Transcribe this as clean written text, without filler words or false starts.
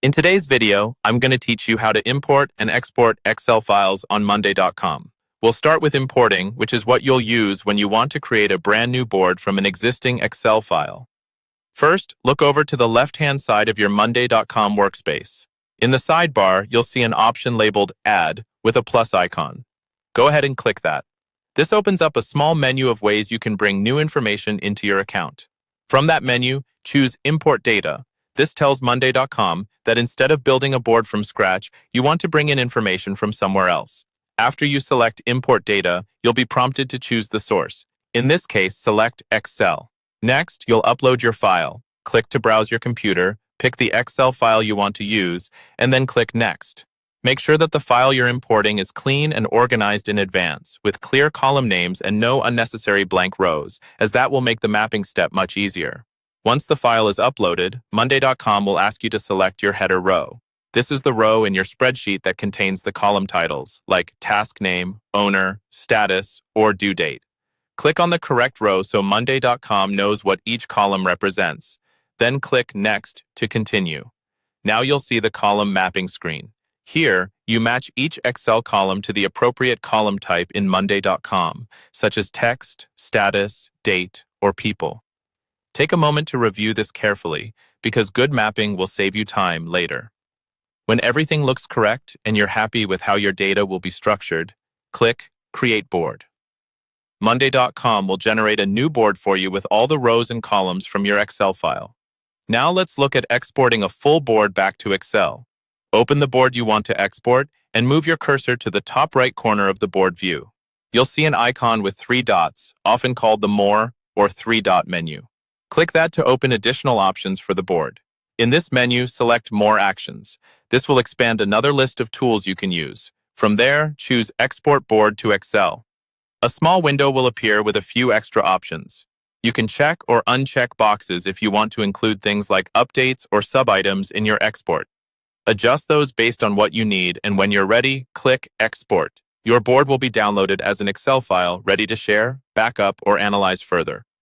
In today's video, I'm going to teach you how to import and export Excel files on Monday.com. We'll start with importing, which is what you'll use when you want to create a brand new board from an existing Excel file. First, look over to the left-hand side of your Monday.com workspace. In the sidebar, you'll see an option labeled Add with a plus icon. Go ahead and click that. This opens up a small menu of ways you can bring new information into your account. From that menu, choose Import Data. This tells Monday.com that instead of building a board from scratch, you want to bring in information from somewhere else. After you select Import Data, you'll be prompted to choose the source. In this case, select Excel. Next, you'll upload your file. Click to browse your computer, pick the Excel file you want to use, and then click Next. Make sure that the file you're importing is clean and organized in advance, with clear column names and no unnecessary blank rows, as that will make the mapping step much easier. Once the file is uploaded, Monday.com will ask you to select your header row. This is the row in your spreadsheet that contains the column titles, like task name, owner, status, or due date. Click on the correct row so Monday.com knows what each column represents. Then click Next to continue. Now you'll see the column mapping screen. Here, you match each Excel column to the appropriate column type in Monday.com, such as text, status, date, or people. Take a moment to review this carefully, because good mapping will save you time later. When everything looks correct and you're happy with how your data will be structured, click Create Board. Monday.com will generate a new board for you with all the rows and columns from your Excel file. Now let's look at exporting a full board back to Excel. Open the board you want to export and move your cursor to the top right corner of the board view. You'll see an icon with 3 dots, often called the More or 3-dot menu. Click that to open additional options for the board. In this menu, select More Actions. This will expand another list of tools you can use. From there, choose Export Board to Excel. A small window will appear with a few extra options. You can check or uncheck boxes if you want to include things like updates or sub-items in your export. Adjust those based on what you need, and when you're ready, click Export. Your board will be downloaded as an Excel file ready to share, backup, or analyze further.